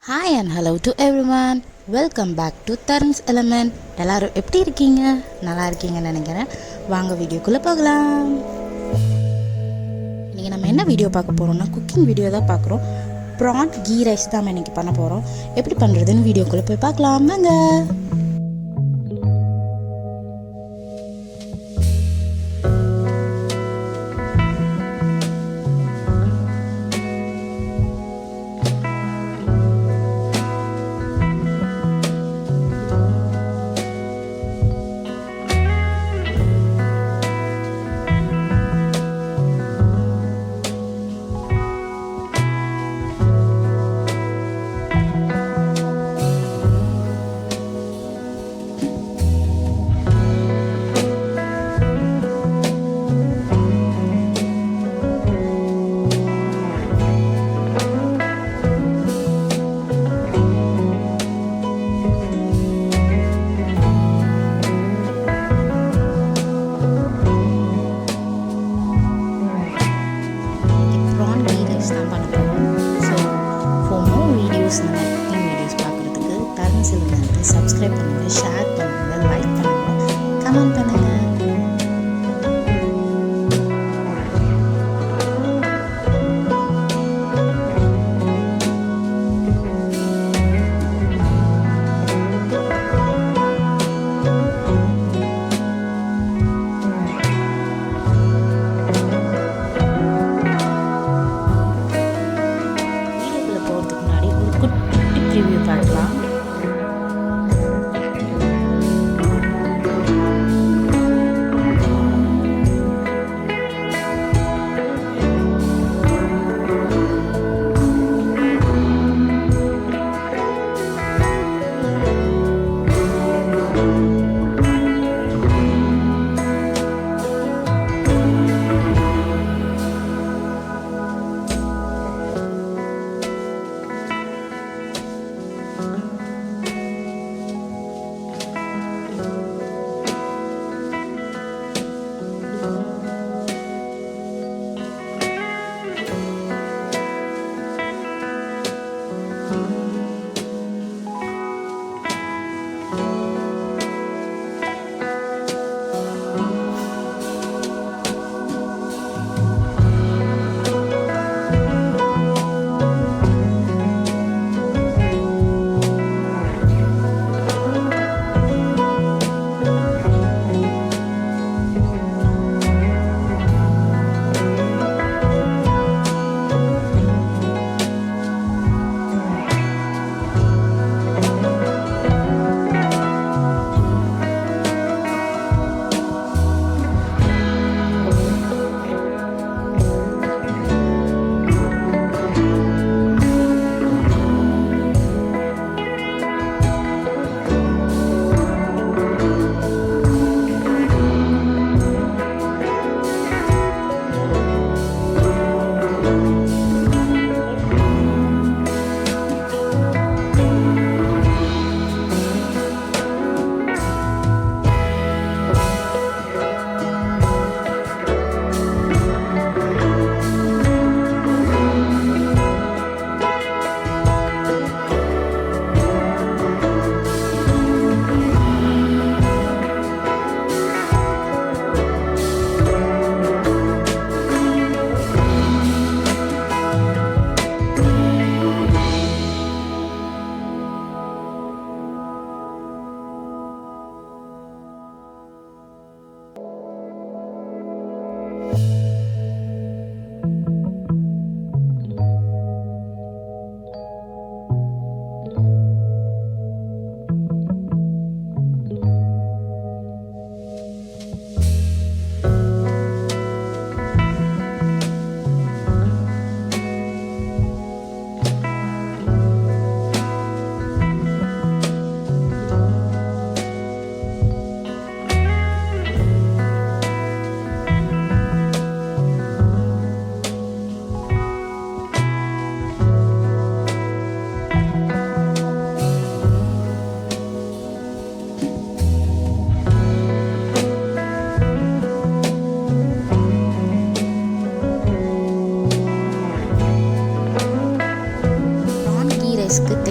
Hi and hello to everyone. Welcome back to Tarun's element. எல்லோரும் எப்படி இருக்கீங்க? நல்லா இருக்கீங்கன்னு நினைக்கிறேன். வாங்க வீடியோக்குள்ளே போகலாம். இன்றைக்கி நம்ம என்ன வீடியோ பார்க்க போகிறோம்னா குக்கிங் வீடியோ தான் பார்க்குறோம். ப்ரான் கீ ரைஸ் தான் நம்ம இன்றைக்கி பண்ண போகிறோம். எப்படி பண்ணுறதுன்னு வீடியோக்குள்ளே போய் பார்க்கலாம் வாங்க. சப்ஸ்கிரைப் பண்ணுங்கள், ஷேர் பண்ணுங்கள், லைக் பண்ணுங்கள், கமெண்ட் பண்ணுங்கள். வீடியோக்குள்ளே போகிறதுக்கு முன்னாடி ஒரு குட்டி ப்ரிவ்யூ பார்க்கலாம்.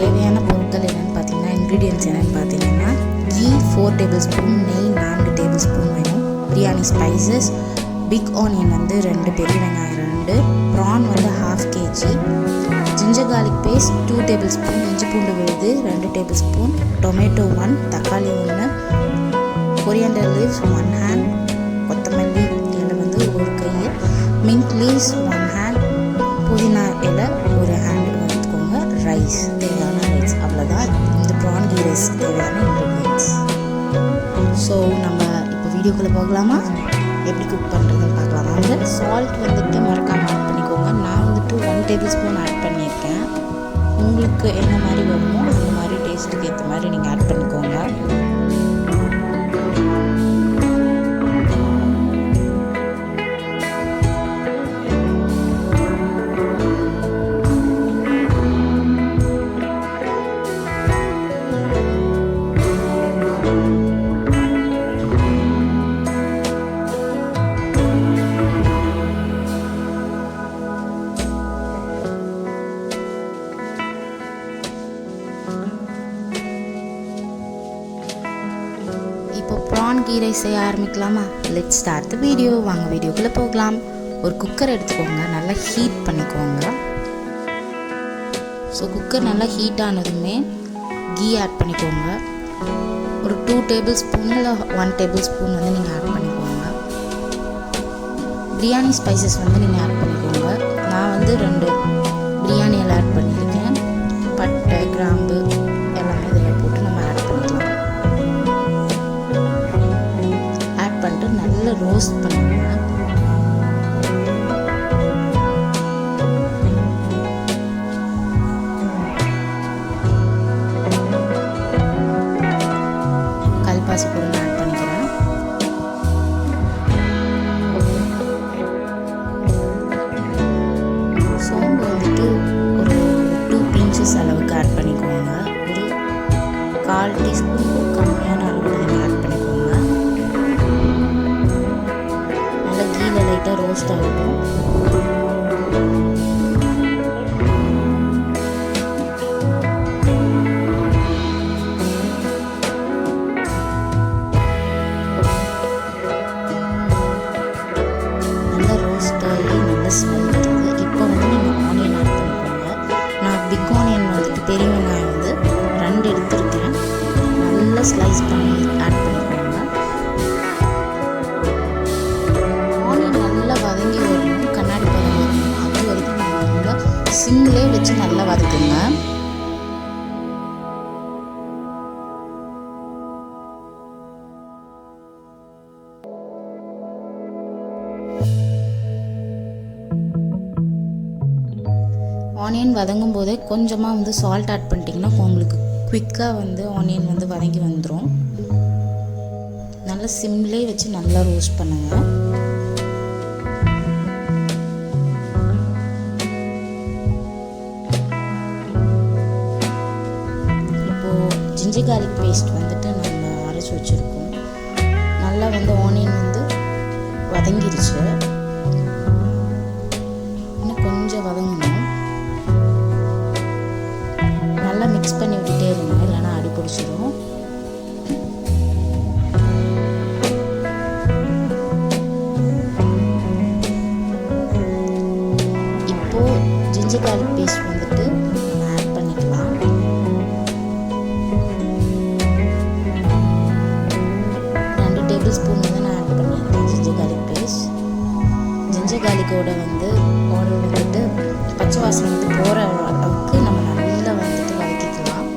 தேவையான பொருட்கள் என்னென்னு பார்த்தீங்கன்னா, இன்க்ரீடியன்ட்ஸ் என்னென்னு பார்த்தீங்கன்னா, கீ 4 டேபிள் ஸ்பூன், நெய் 4 டேபிள் ஸ்பூன் வேணும், பிரியாணி ஸ்பைசஸ், பிக் ஆனியன் வந்து 2 பெரிய வெங்காயம் 2, ப்ரான் வந்து 1/2 kg, ginger garlic paste 2 tablespoon, இஞ்சி பூண்டு விழுது 2 டேபிள் ஸ்பூன், டொமேட்டோ 1, தக்காளி 1, கொரியாண்டர் லீவ்ஸ் 1 hand, கொத்தமல்லி இலை வந்து 1 கை, மின்ட் லீவ்ஸ் 1 hand, புதினா இலை 1 hand எடுத்துக்கோங்க, ரைஸ் தேவையான ரைஸ். அவ்வளோதான் இந்த ப்ரான் கீ ரைஸ் தேவையான இன்க்ரீடியன்ட்ஸ். ஸோ நம்ம இப்போ வீடியோக்குள்ளே போகலாமா? எப்படி குக் பண்ணுறதுன்னு பார்க்கலாம் வாங்க. சால்ட் வந்துட்டு மறக்காமல் ஆட் பண்ணிக்கோங்க. நான் வந்துட்டு 1 டேபிள் ஸ்பூன் ஆட் பண்ணியிருக்கேன். உங்களுக்கு என்ன மாதிரி வருமோ அந்த மாதிரி டேஸ்ட்டுக்கு ஏற்ற மாதிரி நீங்கள் ஆட் பண்ணிக்கோங்க. இப்போ ப்ரான் கீ ரைஸ் செய்ய ஆரம்பிக்கலாமா? Let's start the video. வாங்க வீடியோக்குள்ளே போகலாம். ஒரு குக்கர் எடுத்துக்கோங்க, நல்லா ஹீட் பண்ணிக்கோங்க. ஸோ குக்கர் நல்லா ஹீட் ஆனதுமே கீ ஆட் பண்ணிக்கோங்க. ஒரு 2 டேபிள் ஸ்பூன் இல்லை 1 டேபிள் ஸ்பூன் வந்து நீங்கள் ஆட் பண்ணிக்கோங்க. பிரியாணி ஸ்பைசஸ் வந்து நீங்கள் ஆட் பண்ணிக்கோங்க. நான் வந்து 2 பிரியாணி எல்லாம் ஆட் பண்ணியிருக்கேன். பட்டை, கிராம்பு எல்லாமே இதில் போட்டு நம்ம ஆட் பண்ணிக்கலாம். ஆட் பண்ணிட்டு நல்லா ரோஸ்ட் பண்ணுங்க. கல்பாசி பொருள் ஆட் பண்ணிக்கிறேன். சோம்பு வந்துட்டு ஒரு 2 pinches அளவுக்கு ஆட் பண்ணிக்கோங்க. ஒரு 1/4 டீஸ்பூனுக்கு கம்மியான அளவில் நீங்கள் ஆட் பண்ணிக்கோங்க. நல்லா கீழே லைட்டாக ரோஸ்ட் ஆகட்டும். நல்லா ரோஸ்ட் ஆகி நல்லா ஸ்மெல் வருது. இப்போ வந்து நீங்கள் ஆனியன் ஆட் பண்ணிக்கோங்க. நான் பிக் ஆனியன் வந்துட்டு பெரிய வெங்காயம் வந்து 2 எடுத்துருக்கேன். நல்லா ஸ்லைஸ் பண்ணி ஆட் பண்ணிக்கோங்க. ஆனியன் நல்லா வதங்கி வரணும், கண்ணாடி பதம் வரணும். அது வரைக்கும் நீங்கள் நல்லா சிம்லே வச்சு நல்லா வதக்குங்க. ஆனியன் வதங்கும் போதே கொஞ்சமாக வந்து சால்ட் ஆட் பண்ணிட்டீங்கன்னா உங்களுக்கு குவிக்காக வந்து ஆனியன் வந்து வதங்கி வந்துடும். நல்லா சிம்லே வச்சு நல்லா ரோஸ்ட் பண்ணுங்கள். இப்போது ஜிஞ்சர் கார்லிக் பேஸ்ட் வந்துட்டு நம்ம அரைச்சி வச்சுருக்கோம். நல்லா வந்து ஆனியன் வந்து வதங்கிருச்சு. இன்னும் கொஞ்சம் வதங்கணும். நல்லா மிக்ஸ் பண்ணி விட்டுட்டே இருங்க, இல்லைன்னா அடி பிடிச்சிடும். இப்போ ஜிஞ்சர் கார்லிக் பேஸ்ட் வந்துட்டு நம்ம ஆட் பண்ணிக்கலாம். ரெண்டு டேபிள் ஸ்பூன் வந்து நான் ஆட் பண்ணியிருக்கேன் ஜிஞ்சர் கார்லிக் பேஸ்ட். ஜிஞ்சர் கார்லிக்கோட வந்துட்டு பச்சை வாசனை வந்து போகிற அளவுக்கு நம்ம நல்லா வந்துட்டு வதக்கிக்கலாம்.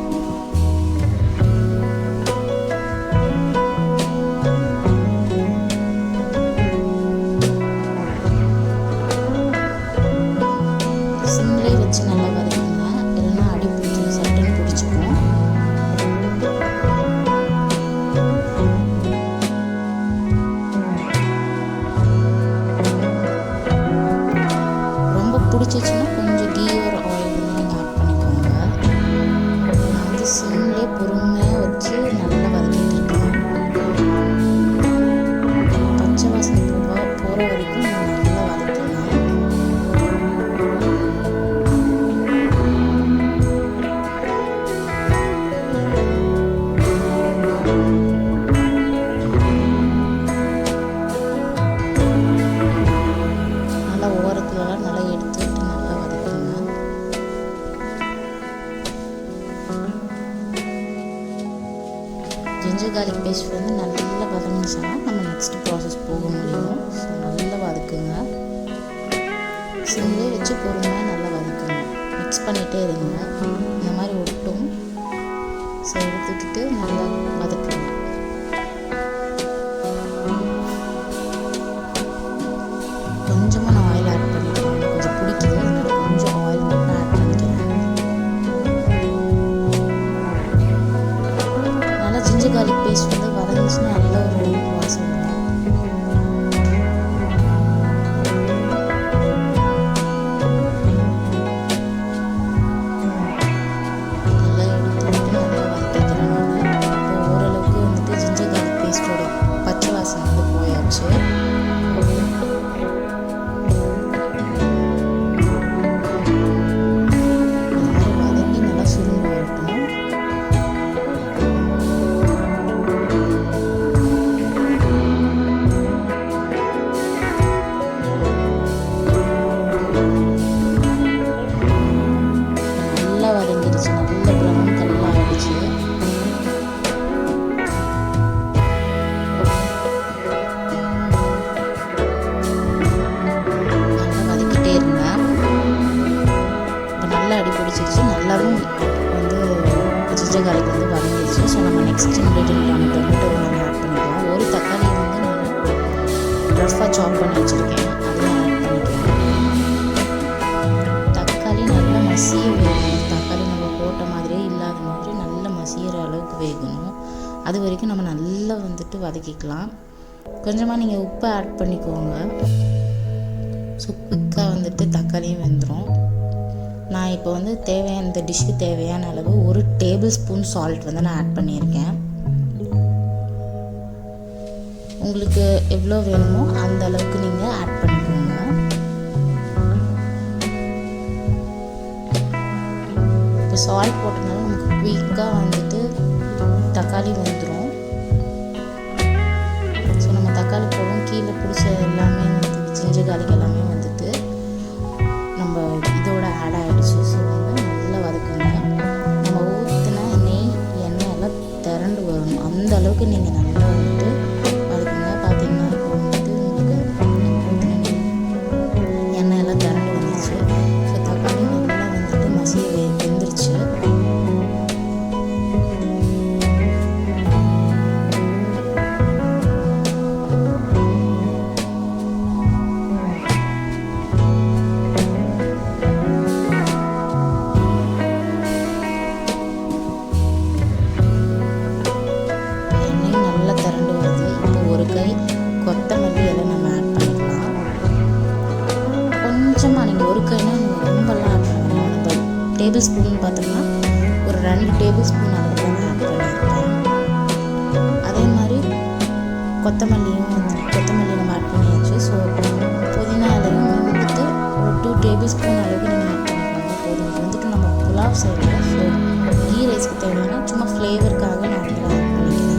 சிம்லே வச்சு நல்லா ஜிஞ்சர் கார்லிக் பேஸ்ட் வந்து நல்லா வதங்கிச்சுன்னா நம்ம நெக்ஸ்ட் ப்ராசஸ் போக முடியும். ஸோ நல்லா வதக்குங்க, சிம்லே வச்சு பொறுமையாக நல்லா வதக்குங்க. மிக்ஸ் பண்ணிகிட்டே இருங்க, இந்த மாதிரி ஒட்டும். ஸோ எடுத்துக்கிட்டு நல்லா வதக்குங்க. கொஞ்சமாக நான் ஆயில் ஆட் பண்ணிக்கிறேன், கொஞ்சம் பிடிக்குது, அதனால் கொஞ்சம் ஆயில் மட்டும் ஆட் பண்ணிக்கிறேன். நல்லா ஜிஞ்சர் கார்லிக் பேஸ்ட் வந்து வதங்கிச்சுன்னா நல்ல ஒரு வாசம் வரும். நல்லாவும் வந்து ஜிஞ்சர் கார்லிக் வந்து வதங்கிடுச்சு. ஸோ நம்ம நெக்ஸ்ட் இன்க்ரீடியன்ட்டான டொமேட்டோ நம்ம ஆட் பண்ணிக்கலாம். ஒரு தக்காளியை வந்து நான் ரஃபாக சாப் பண்ணி வச்சுருக்கேன், அதையும் ஆட் பண்ணிக்கலாம். தக்காளி நல்லா மசிய வேகணும். தக்காளி நம்ம போட்ட மாதிரியே இல்லாத மாதிரி நல்லா மசிகிற அளவுக்கு வேகணும். அது வரைக்கும் நம்ம நல்லா வந்துட்டு வதக்கிக்கலாம். கொஞ்சமாக நீங்கள் உப்பை ஆட் பண்ணிக்கோங்க. ஸோ குயிக்காக வந்துட்டு தக்காளியும் வெந்துடும். நான் இப்போ வந்து தேவையான இந்த டிஷ்ஷுக்கு தேவையான அளவு 1 டேபிள் ஸ்பூன் சால்ட் வந்து நான் ஆட் பண்ணியிருக்கேன். உங்களுக்கு எவ்வளோ வேணுமோ அந்த அளவுக்கு நீங்கள் ஆட் பண்ணிக்கோங்க. இப்போ சால்ட் போட்டனால நமக்கு குயிக்காக வந்துட்டு தக்காளி வந்துடும். ஸோ நம்ம தக்காளி போடும் கீழே பிடிச்ச எல்லாமே வந்து ஜிஞ்சர் கார்லிக் எல்லாமே வந்துட்டு நம்ம இதோட ஆட் ஆகிடுச்சு. ஸோ வந்து நல்லா வதக்குங்க. நம்ம ஊற்றின எண்ணெய் எல்லாம் திரண்டு வரணும், அந்த அளவுக்கு நீங்கள் நல்லா வந்துட்டு வதக்குங்க. பார்த்தீங்கன்னா இப்போ வந்துட்டு உங்களுக்கு ஊற்றின எண்ணெய் எல்லாம் திரண்டு வந்துடுச்சு. ஸோ தக்காளி நல்லா வந்துட்டு மசிய வெந்துருச்சு. கொத்தமல்லி எல்லாம் நம்ம ஆட் பண்ணிக்கலாம். கொஞ்சமாக நீங்கள் ஒரு கைனா நீங்கள் ரொம்பலாம் ஆட் பண்ணலாம். நம்ம டேபிள் ஸ்பூன் பார்த்தோம்னா ஒரு 2 டேபிள் ஸ்பூன் அளவு தான் நான் ஆட் பண்ணியிருக்கேன். அதே மாதிரி கொத்தமல்லியும் நம்ம ஆட் பண்ணியாச்சு. ஸோ புதினா இலையும் வந்துட்டு ஒரு 2 டேபிள் ஸ்பூன் அளவுக்கு நீங்கள் ஆட் பண்ணிக்கோங்க. போதும். இது வந்துட்டு நம்ம புலாவ் செய்யலாம். ஸோ கீ ரைஸ்க்கு தேவையான சும்மா ஃப்ளேவருக்காக நான் வந்து ஆட் பண்ணிக்கிறேன்.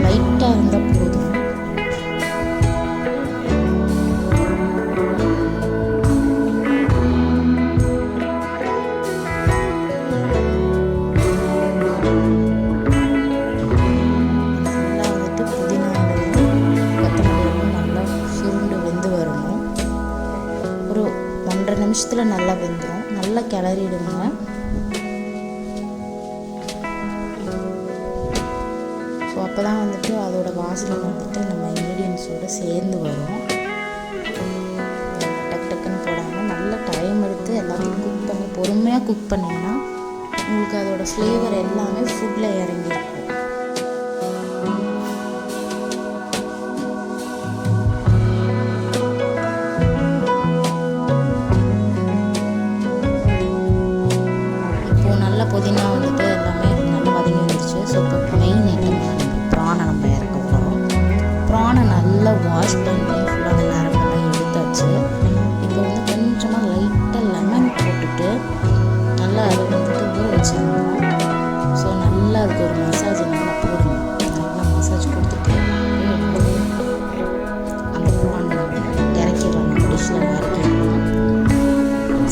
லைட்டாக இருந்தால் போதும். நல்லா வந்துட்டு புதினா கொத்தமல்லியும் நல்லா சுருண்டு வெந்து வரணும். ஒரு 1.5 நிமிஷத்தில் நல்லா வெந்துடும். நல்லா கிளறிடுங்க. ஸோ அப்போ தான் வந்துட்டு அதோட வாசனை வந்துட்டு நம்ம இன்க்ரீடியன்ஸோடு சேர்ந்து வரும். டக்கு டக்குன்னு போடாமல் நல்லா டைம் எடுத்து எல்லாத்தையும் குக் பண்ணி பொறுமையாக குக் பண்ணிங்கன்னா உங்களுக்கு அதோட ஃப்ளேவர் எல்லாமே ஃபுட்டில் இறங்கியிருக்கும். இப்போது நல்லா புதினா வந்துட்டு எல்லாமே நல்லா வதங்கி வந்துருச்சு. ஸோ இப்போ மெயின் ஐட்டம் ப்ரானை நம்ம இறக்க போகிறோம். ப்ரானை நல்லா வாஷ் பண்ணி ஃபுல்லாக அந்த நரம்பெல்லாம் எடுத்தாச்சு. இப்போ வந்து கொஞ்சமாக லைட்டாக லெமன் போட்டுட்டு நல்லா அதை வந்துட்டு ஊற வச்சுருந்தோம். ஸோ நல்லா அதுக்கு ஒரு மசாஜ் நல்லா போடுங்க. நல்லா மசாஜ் கொடுத்துட்டு அந்த ப்ரான் இறக்கிடலாம். நம்ம டிஷ்ஷில் இறக்கிடலாம்.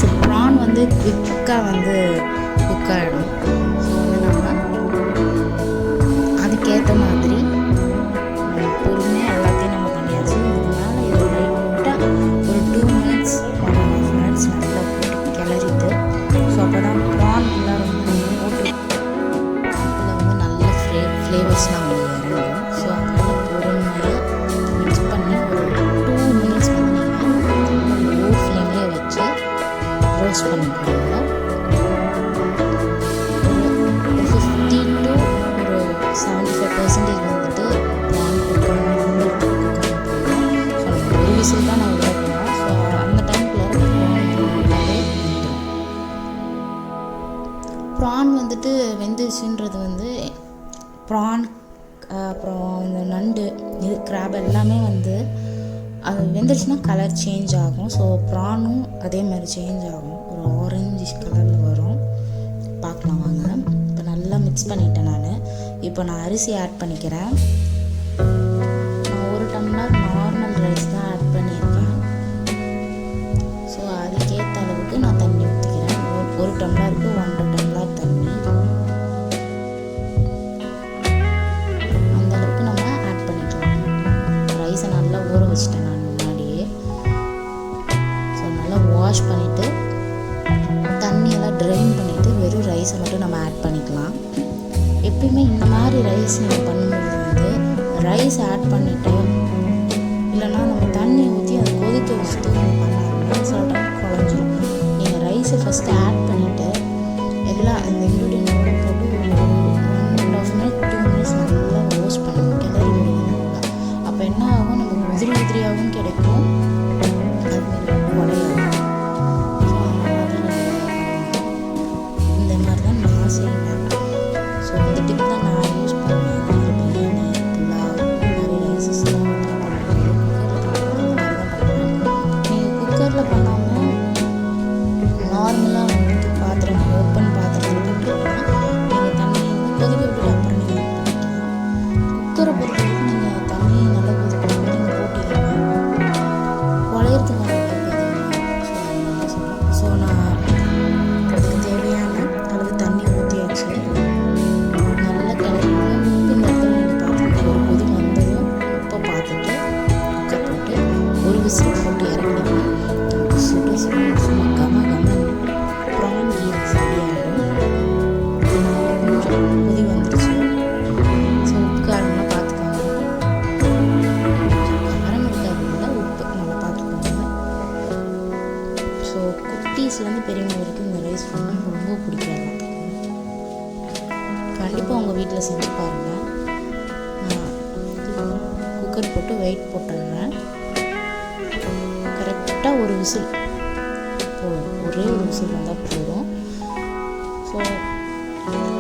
ஸோ ப்ரான் வந்து குயிக்காக வந்து குக் ஆகிடும். ஸோ வந்து நம்ம அதுக்கேற்ற மாதிரி பொறுமையாக எல்லாத்தையும் நம்ம பண்ணியாச்சு. இதுக்கு மேலே இது லைட்டாக ஒரு 2 minutes 1.5 minutes நல்லா போட்டு கிளறிட்டு, ஸோ அப்போ தான் ப்ரான்லாம் ரொம்ப போட்டு அதில் வந்து நல்ல ஃப்ளேவர்ஸ்லாம் வந்து இறங்கும். ஸோ அதனால் பொறுமையாக மிக்ஸ் பண்ணி ஒரு 2 minutes வந்து நீங்கள் லோ ஃப்ளேம்லேயே வச்சு ரோஸ்ட் பண்ணிக்கோங்க. ஒரு 50 to ஒரு 75% வந்துட்டு ப்ரான் குக் ஆகணும். ஸோ நம்ம ஒரு விசில் தான் நான் விட போகிறோம். ஸோ அந்த டைம்குள்ளார ப்ரான் வந்துட்டு வெந்துச்சுன்றது வந்து ப்ரான் அப்புறம் இந்த நண்டு இது கிராப் எல்லாமே வந்து அது வெந்துருச்சுன்னா கலர் சேஞ்ச் ஆகும். ஸோ ப்ரானும் அதே மாதிரி சேஞ்ச் ஆகும், ஒரு ஆரஞ்சு கலரில் வரும். பார்க்கலாம் வாங்க. இப்போ நல்லா மிக்ஸ் பண்ணிட்டேன் நான். இப்போ நான் அரிசி ஆட் பண்ணிக்கிறேன். நான் 1 டம்ளர் நார்மல் ரைஸ் தான் ஆட் பண்ணியிருக்கேன். ஸோ அதுக்கேற்ற அளவுக்கு நான் தண்ணி ஊற்றிக்கிறேன். 1 டம்ளருக்கு 1.5 டம்ளர் தண்ணி அந்த அளவுக்கு நம்ம ஆட் பண்ணிக்கலாம். ரைஸை நல்லா ஊற வச்சுட்டேன் நான் முன்னாடியே. ஸோ நல்லா வாஷ் பண்ணிவிட்டு தண்ணியெல்லாம் ட்ரைன் பண்ணிவிட்டு வெறும் ரைஸை மட்டும் நம்ம ஆட் பண்ணிக்கலாம். எப்பயுமே இந்த மாதிரி ரைஸ் நம்ம பண்ணும்போது வந்து ரைஸ் ஆட் பண்ணிவிட்டு இல்லைன்னா நம்ம தண்ணி ஊற்றி அதை கொதிக்க வச்சுட்டு நம்ம பண்ணாங்கன்னா சில டைம் குழஞ்சிரும். நீங்கள் ரைஸை ஃபஸ்ட்டு ஆட் பண்ணிவிட்டு எல்லாம் இந்த இன்க்ரீடியன்ட்டோட போட்டு ஒரு 1.5 minutes 2 minutes நல்லா ரோஸ்ட் பண்ணணும், கிளறி விடுங்க நல்லா. அப்போ என்ன ஆகும், நமக்கு உதிரியாகவும் கிடைக்கும், அதுமாரி உடையாகும். ஸோ அந்த மாதிரி தான் நான் செய்வேன். ஸோ இந்த டிப் தான் நான் யூஸ் பண்ணுவேன். இந்த மாதிரி பிரியாணி, புலாவ், இந்த மாதிரி ரைஸஸ்லாம் நீங்கள் குக்கரில் பண்ணாமல் நார்மலாக வந்துட்டு பாத்திரம் ஓப்பன் பாத்திரத்தில் பண்ணுறோம்னா நீங்கள் தண்ணி கொதிக்க விட்டுட்டு அப்புறம் நீங்கள் ஆட் பண்ணிக்கலாம். குக்கரை பொறுத்த வரைக்கும் நீங்கள் தண்ணி நல்லா கொதிக்க விட்டு நீங்கள் போட்டிங்கன்னா குழையிறதுக்கான வாய்ப்பு அதிகமாக இருக்கும். ஸோ நான் அதுக்கு தேவையான அளவு தண்ணி ஊற்றியாச்சு. நல்லா கிளறிட்டு உப்பு இந்த இடத்துல நீங்கள் பார்த்துக்கிட்டு ஒரு கொதி வந்ததும் உப்பை பார்த்துட்டு குக்கர் போட்டு ஒரு விசில் போட்டு இறக்கிடுங்க. நமக்கு சுட சுட சும்மா கம ப்ரான் கீ ரைஸ் ரெடி ஆகிடும். கொஞ்சம் கொதி வந்துருச்சு. ஸோ உப்பு காரம்லாம் பார்த்துக்கோங்க. காரம் இருக்காதுனால உப்பு நல்லா பார்த்துக்கோங்க. ஸோ குட்டீஸ்லேருந்து பெரியவங்க வரைக்கும் இந்த ரைஸ் ரொம்ப ரொம்ப பிடிக்கும் எல்லாத்துக்கும். கண்டிப்பாக உங்கள் வீட்டில் செஞ்சு பாருங்கள். நான் குக்கர் போட்டு வெயிட் போட்டுடுறேன். கரெக்டாக ஒரு விசில் போதும், ஒரே ஒரு விசில் வந்தால் போதும். ஸோ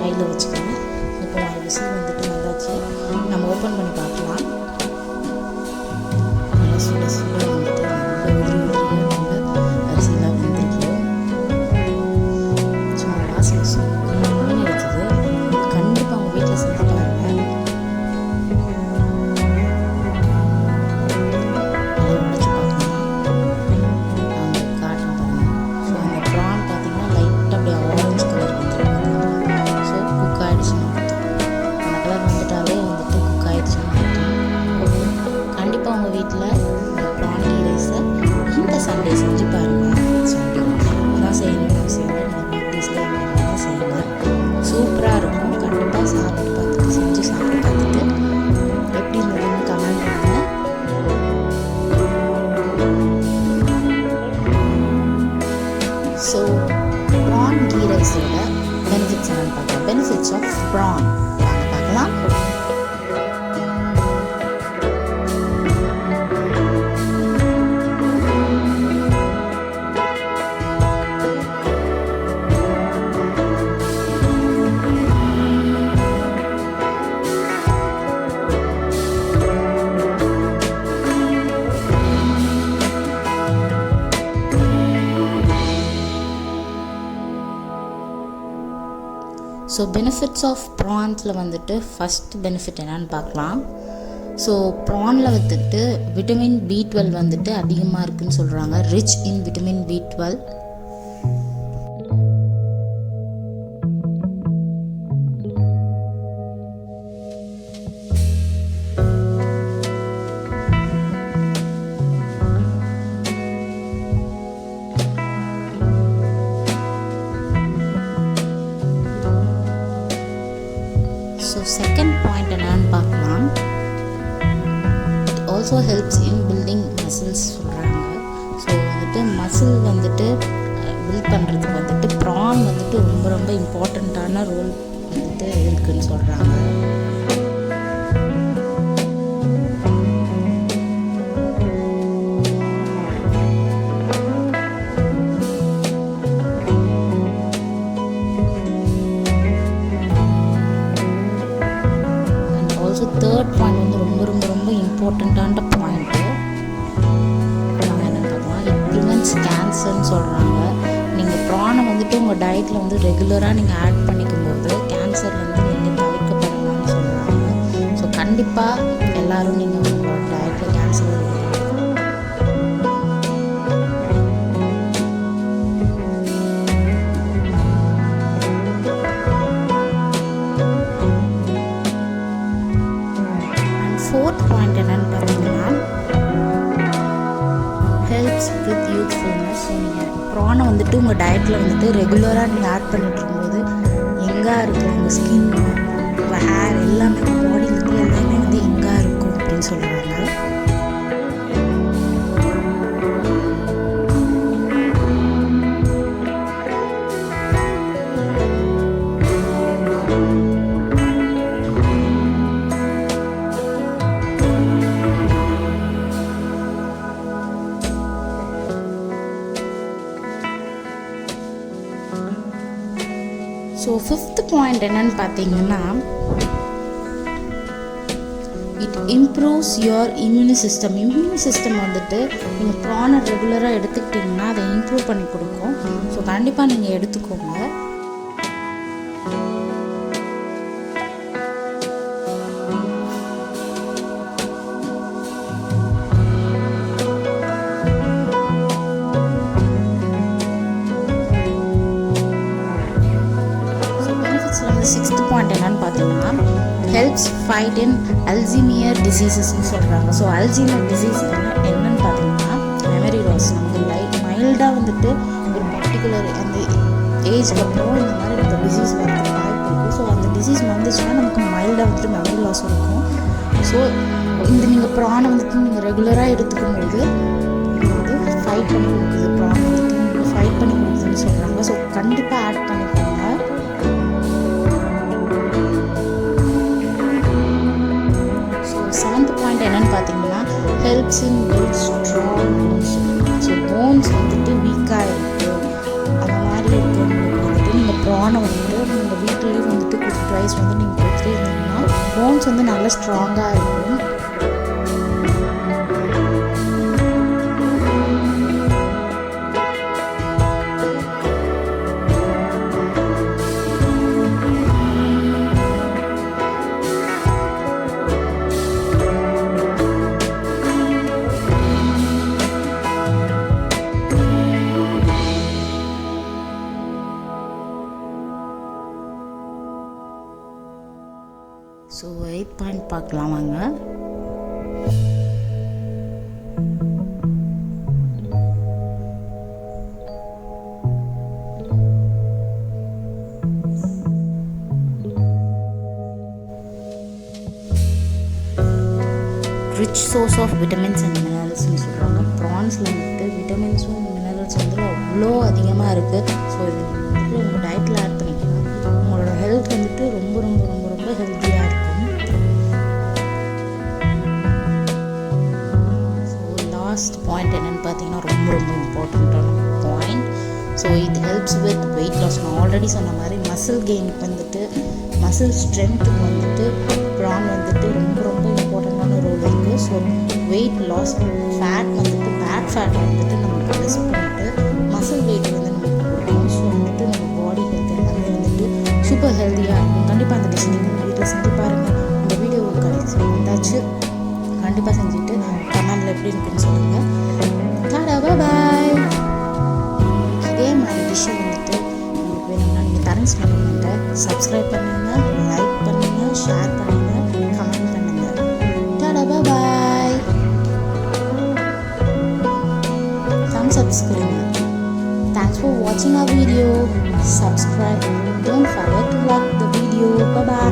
ஹையில் வச்சுக்கோங்க. இப்போ ஒரு விசில் வந்துட்டு வந்தாச்சு. நம்ம ஓப்பன் பண்ணி பார்க்கலாம். நல்லா சுட சுட வந்துட்டு நல்ல உதிரியாக நல்ல அரிசிலாம் வந்துருக்கு. ஸோ வாசனை சூப்பராக இருக்குது. கண்டிப்பாக உங்கள் வீட்டில் செஞ்சு பாருங்கள். நல்லா உடைச்சு பார்க்கலாம். நாங்கள் காட்டுறோம் பாருங்கள். ஸோ அந்த ப்ரான் பார்த்தீங்கன்னா லைட்டாக அப்படியே ஆரஞ்சு கலர் வந்துருக்கு. ஸோ குக் ஆகிடுச்சுன்னு அந்த கலர் வந்துட்டாலே வந்துட்டு குக் ஆகிடுச்சுன்னு கண்டிப்பாக உங்கள் வீட்டில் இந்த ப்ரான் கீ ரைஸை இந்த சண்டே செஞ்சு பாருங்கள். சண்டே தான் செய்யணும்னு அவசியம் இல்லை. நீங்கள் வீக்டேஸில் என்ன செய்யுங்க. சூப்பராக இருக்கும். கண்டிப்பாக சாப்பிட்டு பார்த்துட்டு செஞ்சு சாப்பிட்டு பார்த்துட்டு எப்படி இருந்ததுன்னு கமெண்ட் பண்ணுங்கள். ஸோ ப்ரான் கீ ரைஸோட பெனிஃபிட்ஸ் என்னென்னு பார்க்கலாம். பெனிஃபிட்ஸ் ஆஃப் ப்ரான் வாங்க பார்க்கலாம். ஸோ பெனிஃபிட்ஸ் ஆஃப் ப்ரான்ஸில் வந்துட்டு ஃபஸ்ட் பெனிஃபிட் என்னன்னு பார்க்கலாம். ஸோ ப்ரானில் வந்துட்டு விட்டமின் B12 வந்துட்டு அதிகமாக இருக்குதுன்னு சொல்கிறாங்க. Rich in vitamin B12. Second point என்னன்னு பார்க்கலாம். It also helps in building muscles சொல்கிறாங்க. ஸோ வந்துட்டு மசில் வந்துட்டு பில்ட் பண்ணுறதுக்கு வந்துட்டு ப்ரான் வந்துட்டு ரொம்ப ரொம்ப இம்பார்ட்டண்ட்டான ரோல் வந்துட்டு இருக்குதுன்னு சொல்கிறாங்க. தேர்ட் பாயிண்ட் வந்து ரொம்ப ரொம்ப ரொம்ப இம்பார்ட்டண்ட்டான பாயிண்ட்டு நம்ம என்ன பார்க்கலாம், இட் ப்ரிவென்ட்ஸ் கேன்சர்னு சொல்கிறாங்க. நீங்கள் ப்ரானை வந்துட்டு உங்கள் டயட்டில் வந்து ரெகுலராக நீங்கள் ஆட் பண்ணிக்கும் போது கேன்சர்லேருந்து நீங்கள் தவிர்க்கப்படலாம்னு சொல்கிறாங்க. ஸோ கண்டிப்பாக எல்லோரும் நீங்கள் உங்களோட டயட்டில் கேன்சர் ஃபோர்த் பாயிண்ட் என்னென்னு பார்த்தீங்கன்னா ஹெல்ப்ஸ் வித் யூத்ஃபுல்னஸ். ஸோ நீங்கள் ப்ரானை வந்துட்டு உங்கள் டயட்டில் வந்துட்டு ரெகுலராக நீங்கள் ஆட் பண்ணிட்டு இருக்கும்போது எங்கே இருக்கும் உங்கள் ஸ்கின், உங்கள் ஹேர் எல்லாமே, உங்கள் பாடி வந்து எல்லாமே வந்து எங்கே இருக்கும் அப்படின்னு சொல்கிறாங்க. ஸோ ஃபிஃப்த் பாயிண்ட் என்னன்னு பார்த்தீங்கன்னா it improves your இம்யூனி system. இம்யூனி system வந்துட்டு நீங்கள் ப்ரானை ரெகுலராக எடுத்துக்கிட்டிங்கன்னா அதை இம்ப்ரூவ் பண்ணி கொடுக்கும். ஸோ கண்டிப்பாக நீங்கள் எடுத்துக்கோங்க. சிக்ஸ்த் பாயிண்ட் என்னன்னு பார்த்தீங்கன்னா ஹெல்ப்ஸ் ஃபைட் இன் அல்சீமியர் டிசீசஸ்ன்னு சொல்கிறாங்க. ஸோ அல்சீமியர் டிசீஸ் என்னன்னு பார்த்தீங்கன்னா மெமரி லாஸ். நமக்கு மைல்டாக வந்துட்டு ஒரு பர்டிகுலர் அந்த ஏஜ்க்கு அப்புறம் இந்த மாதிரி இந்த டிசீஸ் வரதுக்கு வாய்ப்பு இருக்குது. ஸோ அந்த டிசீஸ் வந்துச்சுன்னா நமக்கு மைல்டாக வந்துட்டு மெமரி லாஸ் இருக்கும். ஸோ இந்த நீங்கள் ப்ரானை வந்துட்டு நீங்கள் ரெகுலராக எடுத்துக்கும்போது இது வந்து ஃபைட் பண்ணி கொடுக்குது. ப்ரான் வந்துட்டு உங்களுக்கு ஃபைட் பண்ணி கொடுக்குதுன்னு சொல்கிறாங்க. ஸோ கண்டிப்பாக ஆட் பண்ணிக்கோங்க. செவன்த் பாயிண்ட் என்னென்னு பார்த்தீங்கன்னா helps in build strong bones. So bones வந்துட்டு வீக்காக இருக்குது, அந்த மாதிரி இருக்கிறவங்களுக்கு வந்துட்டு நீங்கள் ப்ரானை வந்துட்டு உங்கள் வீட்டிலேயே வந்துட்டு குக் ரைஸ் வந்து நீங்கள் கொடுத்துட்டே இருந்தீங்கன்னா போன்ஸ் வந்து நல்லா ஸ்ட்ராங்காக இருக்கும். ஸோ 8th பாயிண்ட் பார்க்கலாம் வாங்க. Rich source of vitamins and மினரல்ஸ்ன்னு சொல்கிறாங்க. ப்ரான்ஸில் வந்துட்டு விட்டமின்ஸும் மினரல்ஸ் வந்து அவ்வளோ அதிகமாக இருக்குது. ஸோ இது வந்துட்டு உங்கள் டயட்டில் ஆட் பண்ணிக்கலாம். உங்களோட ஹெல்த் வந்துட்டு ரொம்ப ரொம்ப ரொம்ப ரொம்ப ஹெல்த்தியாக இருக்கும். ஸோ லாஸ்ட் பாயிண்ட் என்னென்னு பார்த்தீங்கன்னா ரொம்ப ரொம்ப இம்பார்ட்டண்ட்டான பாயிண்ட். ஸோ இது ஹெல்ப்ஸ் வித் வெயிட் லாஸ். நான் ஆல்ரெடி சொன்ன மாதிரி மசில் கெயினுக்கு வந்துட்டு மசில் ஸ்ட்ரென்த்துக்கு வந்துட்டு ப்ரான் வந்துட்டு ரொம்ப ரொம்ப இம்பார்ட்டண்ட்டான ரோல் இருக்குது. ஸோ வெயிட் லாஸ், ஃபேட் வந்துட்டு பேட் ஃபேட் வந்துட்டு நமக்கு லெஸ் பண்ணிவிட்டு மசில் வெயிட் வந்து நமக்கு கொடுக்கும். ஸோ வந்துட்டு நம்ம பாடி ஹெல்த் எல்லாமே வந்துட்டு சூப்பர் ஹெல்த்தியாக இருக்கும். கண்டிப்பாக அந்த டிஷ் நீங்கள் உங்கள் வீட்டில் செஞ்சு பாருங்கள். இந்த வீடியோ கடைசி வந்தாச்சு, கண்டிப்பாக செஞ்சுட்டு கமெண்டில் எப்படி இருக்குன்னு சொல்லுங்கள். டாடா பாய். இதே மாதிரி டிஷ்ஷை வந்துட்டு உங்களுக்கு வேணும்னா நீங்கள் தரன்ஸ் பண்ணுங்க, சப்ஸ்கிரைப் பண்ணுங்கள், லைக் பண்ணுங்கள், ஷேர் பண்ணுங்கள், கமெண்ட் பண்ணுங்கள். டாடா பாய். thumbs up கொடுங்க. Thanks for watching our video. Subscribe. Don't forget to like the video. Bye bye.